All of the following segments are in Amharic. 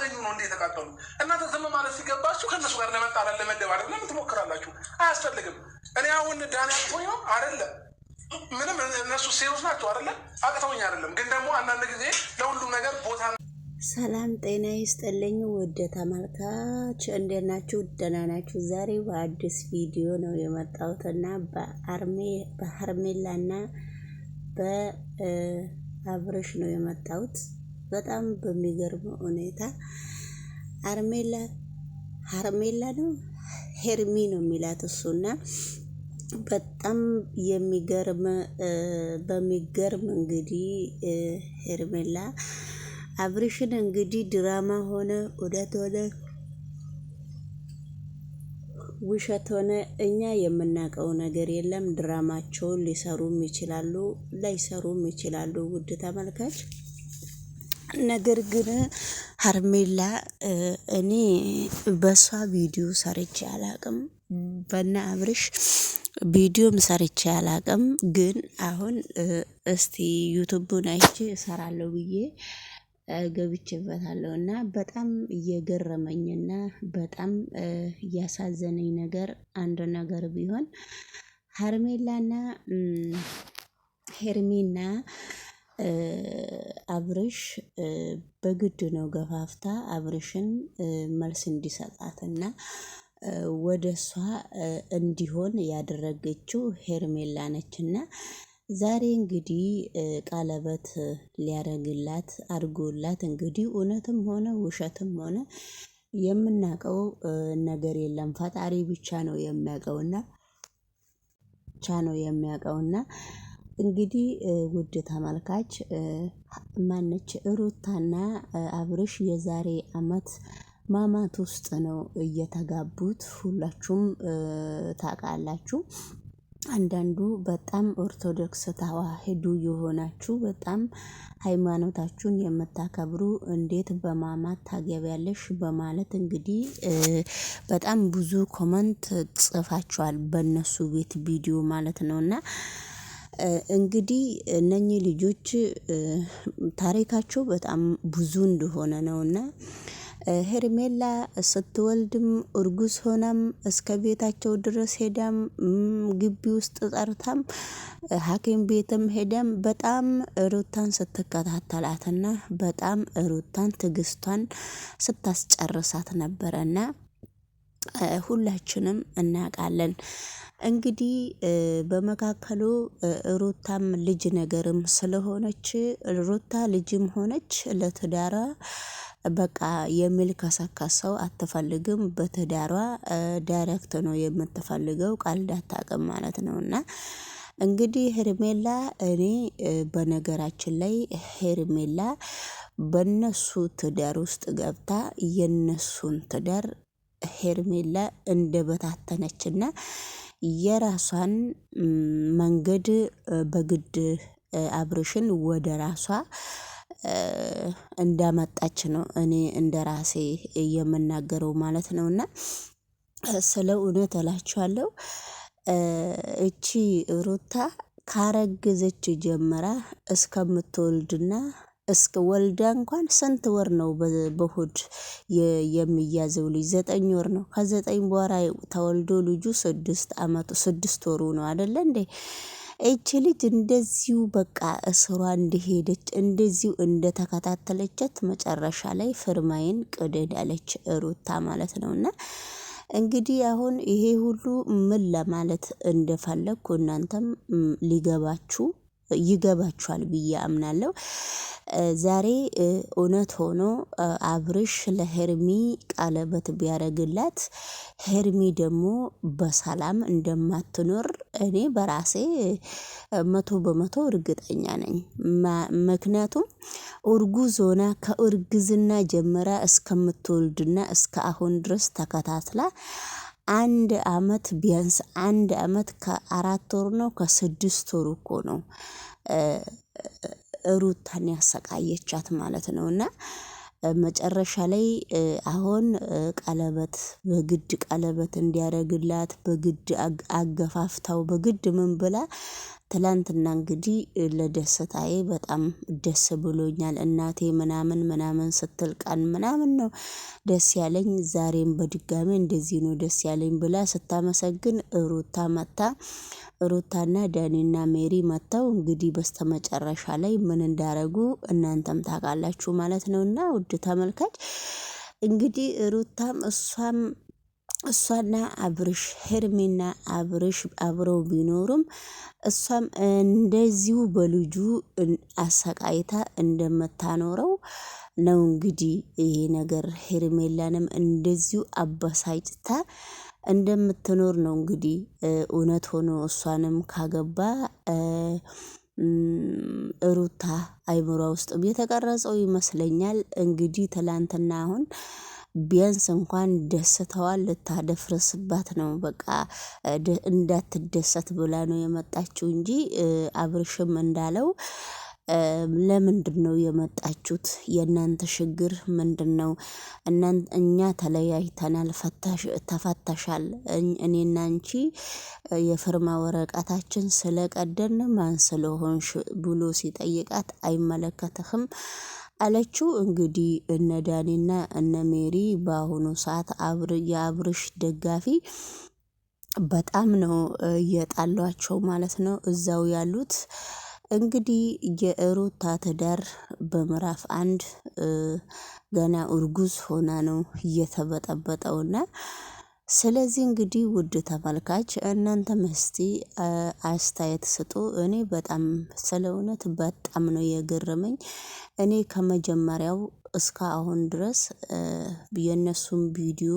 ሲያገኙ ነው እንዴ ተቃጠሉ። እናንተ ዝም ማለት ሲገባችሁ ከእነሱ ጋር ለመጣላት ለመደባደብ ለምን ትሞክራላችሁ? አያስፈልግም። እኔ አሁን ዳኒ አቅቶኝ ነው አይደለም፣ ምንም እነሱ ሴሮች ናቸው አይደለም፣ አቅተውኝ አይደለም። ግን ደግሞ አንዳንድ ጊዜ ለሁሉም ነገር ቦታ። ሰላም ጤና ይስጥልኝ ውድ ተመልካች፣ እንዴት ናችሁ? ደህና ናችሁ? ዛሬ በአዲስ ቪዲዮ ነው የመጣሁትና በሀርሜላና በአብርሽ ነው የመጣሁት። በጣም በሚገርም ሁኔታ ሀርሜላ ነው ሄርሚ ነው የሚላት እሱና በጣም በሚገርም እንግዲህ ሄርሜላ አብርሽን እንግዲህ ድራማ ሆነ እውነት ሆነ ውሸት ሆነ እኛ የምናውቀው ነገር የለም። ድራማቸውን ሊሰሩም ይችላሉ ላይሰሩም ይችላሉ ውድ ተመልካች። ነገር ግን ሀርሜላ እኔ በሷ ቪዲዮ ሰርቼ አላቅም፣ በና አብርሽ ቪዲዮም ሰርቼ አላቅም። ግን አሁን እስቲ ዩቲዩብን አይቼ እሰራለሁ ብዬ ገብቼበታለሁ እና በጣም እየገረመኝና በጣም እያሳዘነኝ ነገር አንድ ነገር ቢሆን ሄርሜና አብርሽ በግድ ነው ገፋፍታ አብርሽን መልስ እንዲሰጣትና ወደ እሷ እንዲሆን ያደረገችው ሄርሜላ ነችና ዛሬ እንግዲህ ቀለበት ሊያረግላት አድርጎላት እንግዲህ እውነትም ሆነ ውሸትም ሆነ የምናውቀው ነገር የለም። ፈጣሪ ብቻ ነው የሚያውቀውና እንግዲህ ውድ ተመልካች ማነች ሩታና አብርሽ የዛሬ አመት ማማት ውስጥ ነው እየተጋቡት። ሁላችሁም ታውቃላችሁ። አንዳንዱ በጣም ኦርቶዶክስ ተዋህዶ የሆናችሁ በጣም ሃይማኖታችሁን የምታከብሩ እንዴት በማማት ታገቢያለሽ በማለት እንግዲህ በጣም ብዙ ኮመንት ጽፋችኋል በእነሱ ቤት ቪዲዮ ማለት ነውና እንግዲህ እነኚህ ልጆች ታሪካቸው በጣም ብዙ እንደሆነ ነውና ሄርሜላ ስትወልድም እርጉዝ ሆናም እስከ ቤታቸው ድረስ ሄዳም ግቢ ውስጥ ጠርታም ሐኪም ቤትም ሄዳም በጣም ሩታን ስትከታተላትና በጣም ሩታን ትግስቷን ስታስጨርሳት ነበረና ሁላችንም እናውቃለን። እንግዲህ በመካከሉ ሩታም ልጅ ነገርም ስለሆነች ሩታ ልጅም ሆነች ለትዳሯ በቃ የሚልከሰከሰው አትፈልግም። በትዳሯ ዳይሬክት ነው የምትፈልገው፣ ቀልድ አታውቅም ማለት ነውና እንግዲህ ሄርሜላ እኔ በነገራችን ላይ ሄርሜላ በነሱ ትዳር ውስጥ ገብታ የነሱን ትዳር ሄርሜላ እንደበታተነችና የራሷን መንገድ በግድ አብርሽን ወደ ራሷ እንዳመጣች ነው እኔ እንደራሴ የምናገረው ማለት ነውና ስለ እውነት እላችኋለሁ። እቺ ሩታ ካረገዘች ጀምራ እስከምትወልድና እስከ ወልዳ እንኳን ስንት ወር ነው በሆድ የሚያዘው ልጅ? 9 ወር ነው። ከ9 በኋላ ተወልዶ ልጁ 6 ወሩ ነው አይደለ እንዴ? እቺ ልጅ እንደዚሁ በቃ እስሯ እንደሄደች እንደዚሁ እንደተከታተለቻት መጨረሻ ላይ ፍርማይን ቅደዳለች ሩታ ማለት ነውና እንግዲህ አሁን ይሄ ሁሉ ምን ለማለት እንደፈለኩ እናንተም ይገባችኋል ብዬ አምናለሁ። ዛሬ እውነት ሆኖ አብርሽ ለሄርሚ ቀለበት ቢያረግላት ሄርሚ ደግሞ በሰላም እንደማትኖር እኔ በራሴ 100% እርግጠኛ ነኝ። ምክንያቱም እርጉዝ ሆና ከእርግዝና ጀምራ እስከምትወልድና እስከ አሁን ድረስ ተከታትላ 1 አመት ቢያንስ 1 አመት ከ4 ወር ነው ከ6 ወር እኮ ነው ሩታን ያሰቃየቻት ማለት ነውና መጨረሻ ላይ አሁን በግድ ቀለበት እንዲያረግላት በግድ አገፋፍታው በግድ ምን ብላ ትላንትና እንግዲህ ለደስታዬ በጣም ደስ ብሎኛል። እናቴ ምናምን ስትል ቀን ምናምን ነው ደስ ያለኝ። ዛሬም በድጋሚ እንደዚህ ነው ደስ ያለኝ ብላ ስታመሰግን ሩታና ዳኒና ሜሪ መጥተው እንግዲህ በስተመጨረሻ ላይ ምን እንዳረጉ እናንተም ታውቃላችሁ ማለት ነውና ውድ ተመልካች እንግዲህ ሩታም እሷና አብርሽ ሄርሜና አብርሽ አብረው ቢኖሩም እሷም እንደዚሁ በልጁ አሰቃይታ እንደምታኖረው ነው። እንግዲህ ይሄ ነገር ሄርሜላንም እንደዚሁ አበሳጭታ እንደምትኖር ነው። እንግዲህ እውነት ሆኖ እሷንም ካገባ ሩታ አይምሯ ውስጥ የተቀረጸው ይመስለኛል። እንግዲህ ትላንትና አሁን ቢያንስ እንኳን ደስታዋን ልታደፍርስባት ነው። በቃ እንዳትደሰት ብላ ነው የመጣችው እንጂ አብርሽም እንዳለው ለምንድነው የመጣችሁት? የእናንተ ችግር ምንድነው? እኛ ተለያይተናል፣ ተፈተሻል። እኔና አንቺ የፊርማ ወረቀታችን ስለቀደድን ማን ስለሆንሽ ብሎ ሲጠይቃት አይመለከትህም አለችው። እንግዲህ እነ ዳኒና እነ ሜሪ በአሁኑ ሰዓት የአብርሽ ደጋፊ በጣም ነው እየጣሏቸው ማለት ነው እዛው ያሉት። እንግዲህ የሩታ ትዳር በምዕራፍ 1 ገና እርጉዝ ሆና ነው እየተበጠበጠውና ስለዚህ እንግዲህ ውድ ተመልካች እናንተም እስቲ አስተያየት ስጡ። እኔ በጣም ስለ እውነት በጣም ነው የገረመኝ። እኔ ከመጀመሪያው እስከ አሁን ድረስ የነሱን ቪዲዮ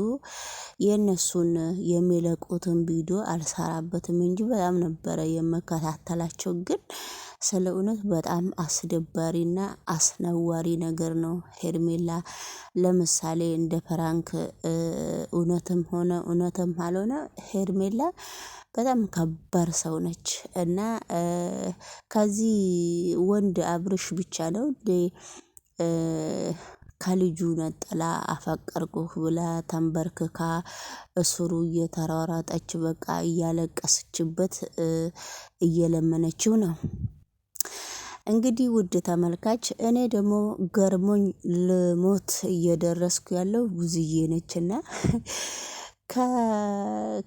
የነሱን የሚለቁትን ቪዲዮ አልሰራበትም እንጂ በጣም ነበረ የምከታተላቸው። ግን ስለ እውነት በጣም አስደባሪና አስነዋሪ ነገር ነው። ሄርሜላ ለምሳሌ እንደ ፕራንክ እውነትም ሆነ እውነትም አልሆነ ሄርሜላ በጣም ከባድ ሰው ነች እና ከዚህ ወንድ አብርሽ ብቻ ነው እንዴ ከልጁ ነጥላ አፈቀርኩህ ብላ ተንበርክካ እስሩ እየተሯሯጠች በቃ እያለቀሰችበት እየለመነችው ነው። እንግዲህ ውድ ተመልካች እኔ ደግሞ ገርሞኝ ልሞት እየደረስኩ ያለው ብዙዬ ነችና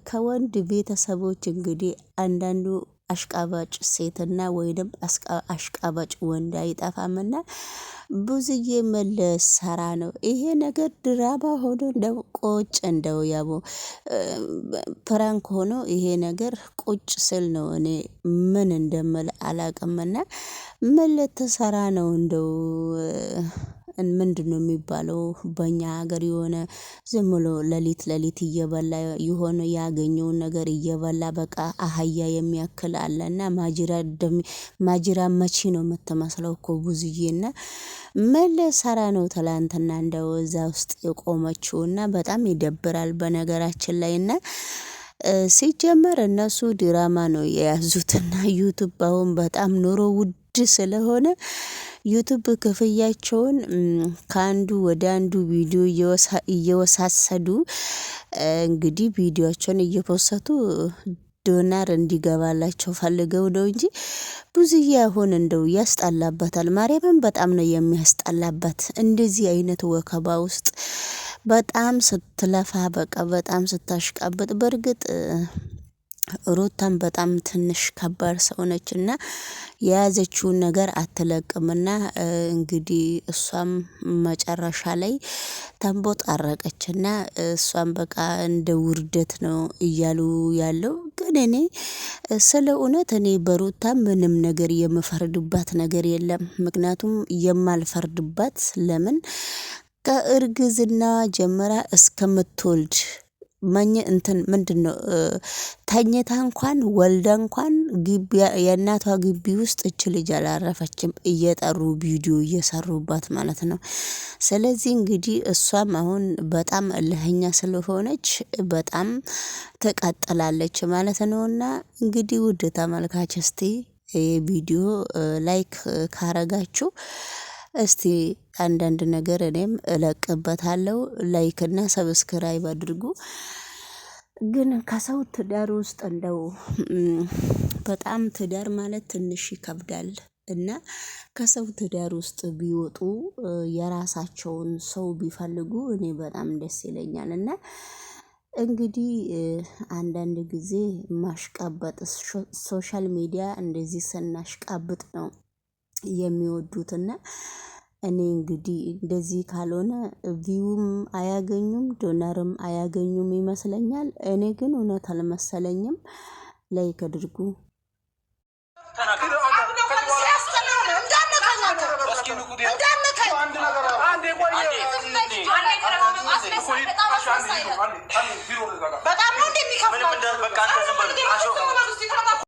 ከወንድ ቤተሰቦች እንግዲህ አንዳንዱ አሽቃባጭ ሴትና ወይንም አሽቃባጭ ወንድ አይጠፋምና ብዙዬ መለስ ሰራ ነው። ይሄ ነገር ድራማ ሆኖ እንደው ቁጭ እንደው ያቦ ፕራንክ ሆኖ ይሄ ነገር ቁጭ ስል ነው እኔ ምን እንደምል አላቅምና ምን ልትሰራ ነው እንደው ምንድነው የሚባለው በእኛ ሀገር የሆነ ዝም ብሎ ሌሊት እየበላ የሆነ ያገኘውን ነገር እየበላ በቃ አህያ የሚያክል አለና ማጅራ መቺ ነው የምትመስለው እኮ ብዙዬና ምን ልትሰራ ነው ትላንትና እንደው እዛ ውስጥ የቆመችውና በጣም ይደብራል በነገራችን ላይና ሲጀመር እነሱ ድራማ ነው የያዙትና ዩቲዩብ አሁን በጣም ኑሮ ውድ ስለሆነ ዩቲዩብ ክፍያቸውን ከአንዱ ወደ አንዱ ቪዲዮ እየወሳሰዱ እንግዲህ ቪዲዮቸውን እየፖሰቱ ዶናር እንዲገባላቸው ፈልገው ነው እንጂ ብዙዬ አሁን እንደው ያስጠላበታል። ማርያምን በጣም ነው የሚያስጠላበት እንደዚህ አይነት ወከባ ውስጥ በጣም ስትለፋ በቃ በጣም ስታሽቃበጥ። በእርግጥ ሩታም በጣም ትንሽ ከባድ ሰው ነችና የያዘችውን ነገር አትለቅምና እንግዲህ እሷም መጨረሻ ላይ ተንቦጣረቀችና እሷም በቃ እንደ ውርደት ነው እያሉ ያለው። ግን እኔ ስለ እውነት እኔ በሩታ ምንም ነገር የምፈርድባት ነገር የለም። ምክንያቱም የማልፈርድባት ለምን ከእርግዝና ጀምራ እስከምትወልድ ምንድነው ተኝታ እንኳን ወልዳ እንኳን የእናቷ ግቢ ውስጥ እች ልጅ አላረፈችም እየጠሩ ቪዲዮ እየሰሩባት ማለት ነው። ስለዚህ እንግዲህ እሷም አሁን በጣም እልህኛ ስለሆነች በጣም ትቀጥላለች ማለት ነውና እንግዲህ ውድ ተመልካች እስቲ ቪዲዮ ላይክ ካረጋችሁ እስቲ አንዳንድ ነገር እኔም እለቅበታለሁ። ላይክ እና ሰብስክራይብ አድርጉ። ግን ከሰው ትዳር ውስጥ እንደው በጣም ትዳር ማለት ትንሽ ይከብዳል እና ከሰው ትዳር ውስጥ ቢወጡ የራሳቸውን ሰው ቢፈልጉ እኔ በጣም ደስ ይለኛል። እና እንግዲህ አንዳንድ ጊዜ ማሽቃበጥ ሶሻል ሚዲያ እንደዚህ ስናሽቃብጥ ነው የሚወዱትና እኔ እንግዲህ እንደዚህ ካልሆነ ቪውም አያገኙም ዶላርም አያገኙም ይመስለኛል። እኔ ግን እውነት አልመሰለኝም። ላይክ አድርጉ። በጣም ነው እንደሚከፋው